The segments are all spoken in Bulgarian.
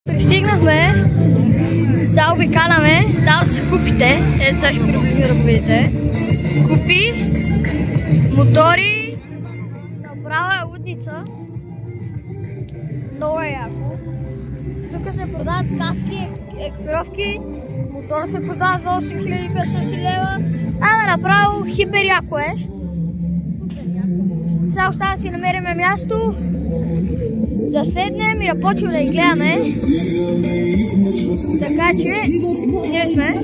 Пристигнахме, сега обикаляме, там са купите, ето сега ще да го видите. Купи, мотори, направа е лудница, много е яко. Тук се продават каски, екипировки, мотора се продава за 8500 лева, направо хипер яко е. Сега остава да си намериме място, да седнем и да почваме да ги гледаме. Така че, ние сме.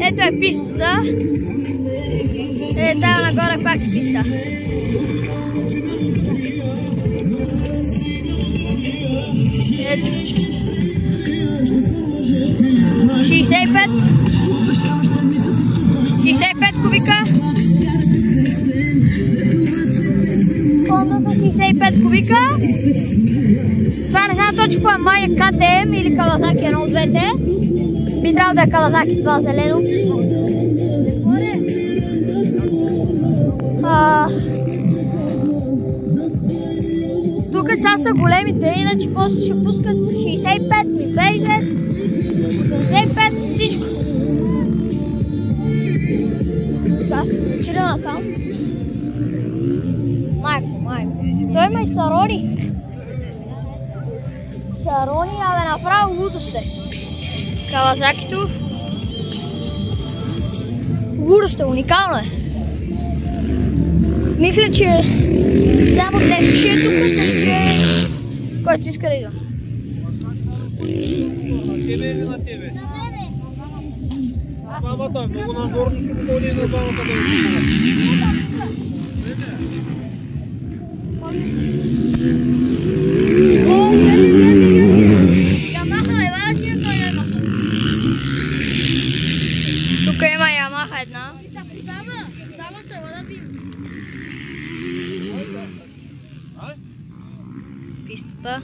Ето е пистата. Тая нагоре пак е писта. Ето. 65 кубика. Пълната 65 кубика. Това не знам точно какво е, май КТМ или Кавазаки, едно от двете. Би трябвало да е Кавазаки, това зелено. Тук сега са големите, иначе после ще пускат 65, 50, 85, всичко. Така, чудя на там. Майко. Той има и Сарони. Сарони, направо лудост е. Кавазакито. Лудост е, уникално е. Мисля, че само днес ще е тук, че който иска да идва. На тебе или на тебе? Двамата, много нагорно ще го дойде и на двамата да тук има Ямаха една. Продава се, да пием. Пистата.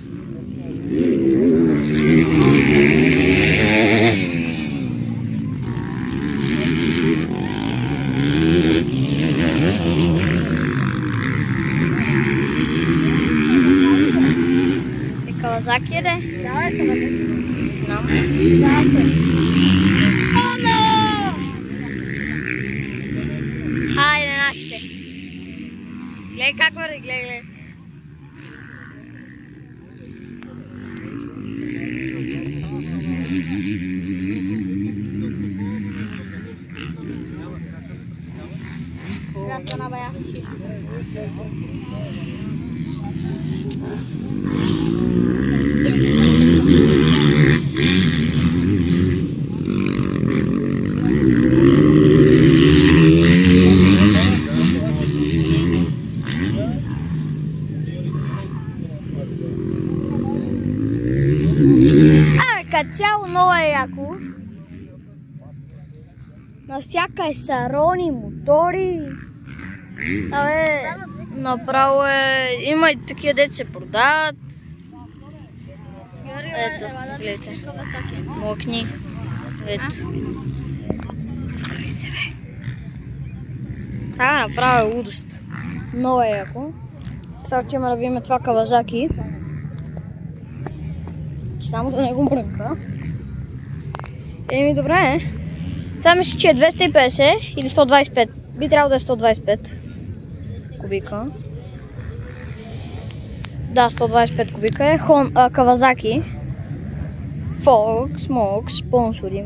Кавазаки е, де? Да, е Кавазаки. Знам. Да, се. Хайде, нашите. Гледай как върви, гледай. Красна бая. Като цяло много е яко. Навсякъде Сарони, мотори. Направо е... Има и такива деца се продават. Ето, гледайте. Мокни. Ето. Това направо е лудост. Много е яко. Сега отиваме да видим това Кавазаки. Само да не го мрънка. Еми добре е. Сега мисля, че е 250 или 125. Би трябвало да е 125 кубика. Да, 125 кубика е. Кавазаки. Фокс, Мокс, спонсори.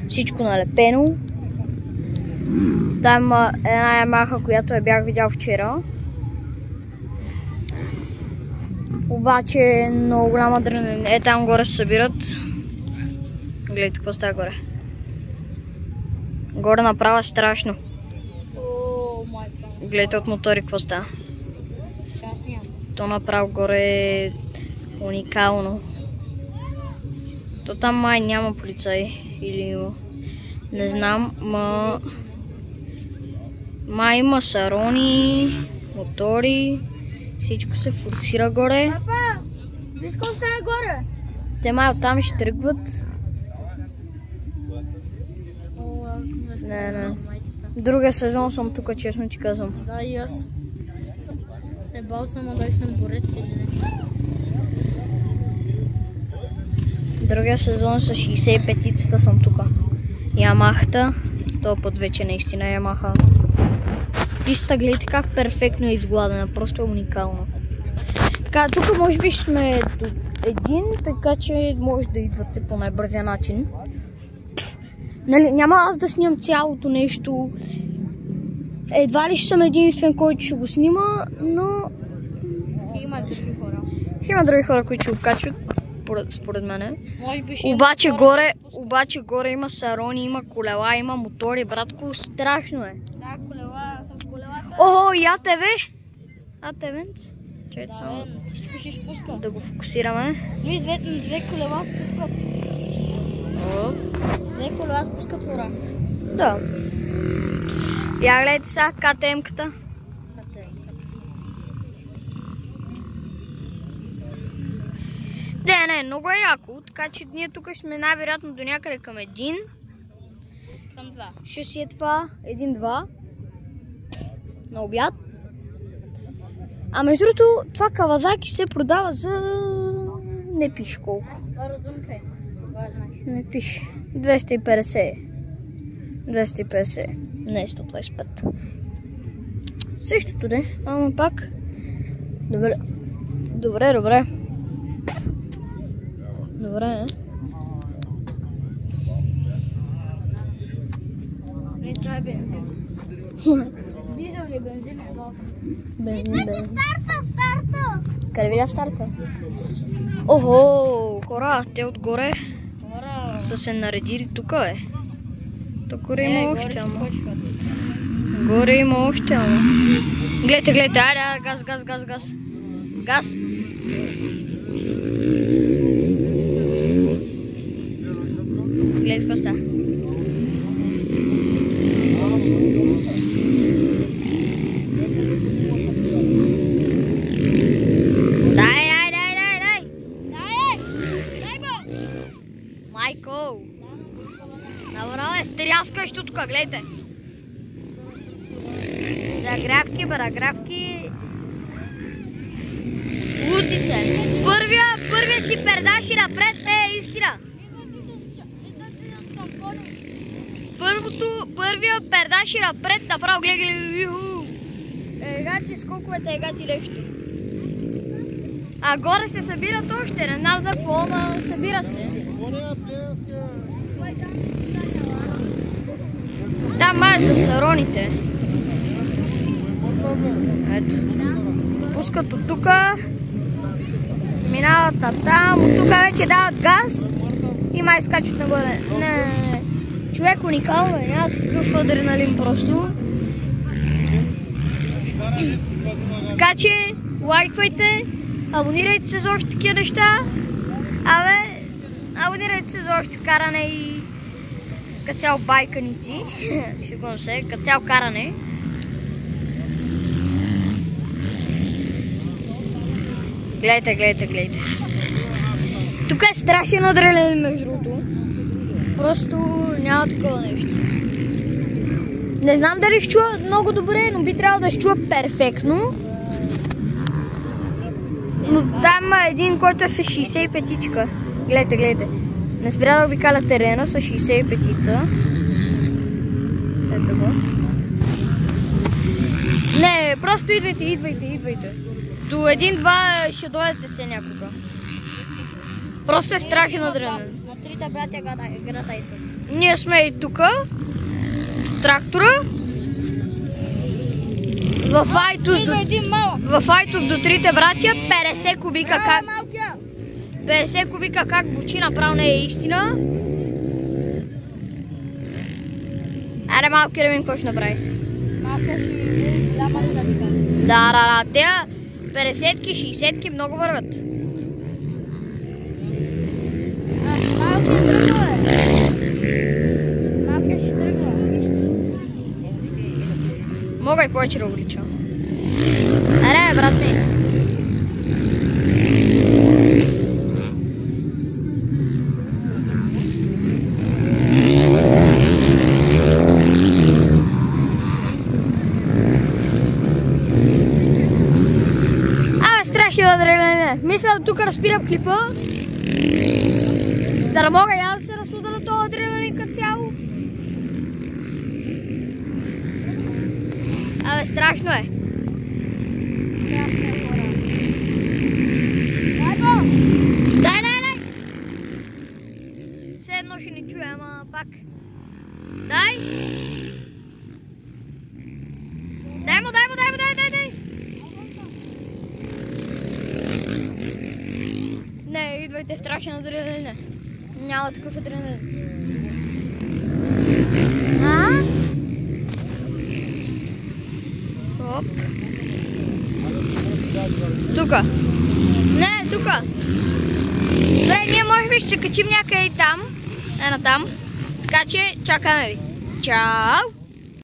Всичко налепено. Там има една Ямаха, която я бях видял вчера. Обаче много голяма адреналин. Е, там горе се събират. Гледайте какво става горе. Горе направо е страшно. Гледайте от мотори какво става. То направо горе е уникално. То там май няма полицаи. Или има. Не знам, май има Сарони, мотори. Всичко се форсира горе. Папа, виж какво става горе? Те май оттам ще тръгват. Не. Другия сезон съм тук, честно ти казвам. Да, и аз. Ебал съм, а дали съм борец или не. Другия сезон с 65-ицата съм тука. Ямахата, този път вече наистина Ямаха. Писта, гледайте как перфектно е изгладена, просто е уникално. Така, тук може би сме до един, така че може да идвате по най-бързия начин. Нали, няма аз да снимам цялото нещо. Едва ли ще съм единствен, който ще го снима, но... Има други хора. Има други хора, които ще го качват, според мене. Може би ще Обаче горе има сарони, има колела, има мотори, братко, страшно е. Да, колела, с колелата. Охо, и АТВ! АТВ? Чайте само Всичко ще спуска. да го фокусираме. Виж, две колела спускат. Две колела спускат хора. Да. Я гледайте сега КТМ-ката. Не, много е яко, така че ние тук сме най-вероятно до някъде към един. Към два. Ще си е това, 1-2 на обяд. А между другото, това Кавазаки се продава за... не пише колко. Разумка е. Не пише. 250. 250. Не 125. Същото де, ама пак. Добре. Добре. Не, това е бензин. Дизел ли бензин? Бензин. Старта! Къде видя старта? Охо, хора, те отгоре Хора. са се наредили тук, бе. Тук горе има още, ама. Гледайте, айде, газ. Газ. Гледай какво става. Дай! Майко! Направо стряскаш тук, гледайте. Гравки. Лутица. Първия си пердаши напред, истина. Първия пердаши напред, направо гледай. Егати скоковете, егати нещо. А горе се събират още, не знам за какво, но събират се. Там май за сароните. Ето. Пускат от тука. Минават там. От тука вече дават газ. И май скачат нагоре. Не. Човек уникално е. Няма такъв адреналин просто. Така че лайквайте. Абонирайте се за още такива неща. Абонирайте се за още каране и като цяло байканици. Шегувам се, като цяло каране. Гледайте. Тук е страшен адреналин между другото. Просто няма такова нещо. Не знам дали ще чува много добре, но би трябвало да ще чува перфектно. Но там има един, който е с 65-ичка. Гледайте. Не спира да обикаля терена с 65-ица. Ето го. Не, просто идвайте. До 1-2 ще дойдете се някога. Просто е страшен адреналин. На трите братя града и тук. Ние сме и тука. Трактора. В Айтос до трите братя 50 кубика как... 50 кубика как бучи, направо не е истина. Аре малки да видим какво ще направи. Малка си голяма ръчка. Да. Те 50-ки, 60-ки много върват. Малка ще тръгва. Мога и повече да увеличам. Аре, брат ми. Не, мисля тук да спирам клипа. Да не мога я да се разсуда на този адреналин като цяло. Абе, страшно е. Дай! Все едно ще ни чуе, ама пак. Дай! Дай му! Не, идвайте, страшен адреналин. Няма такъв адреналин. Оп. Тука. Не, тука. Добре, ние може би ще качим някъде и там. Ена там. Така че чакаме ви. Чао!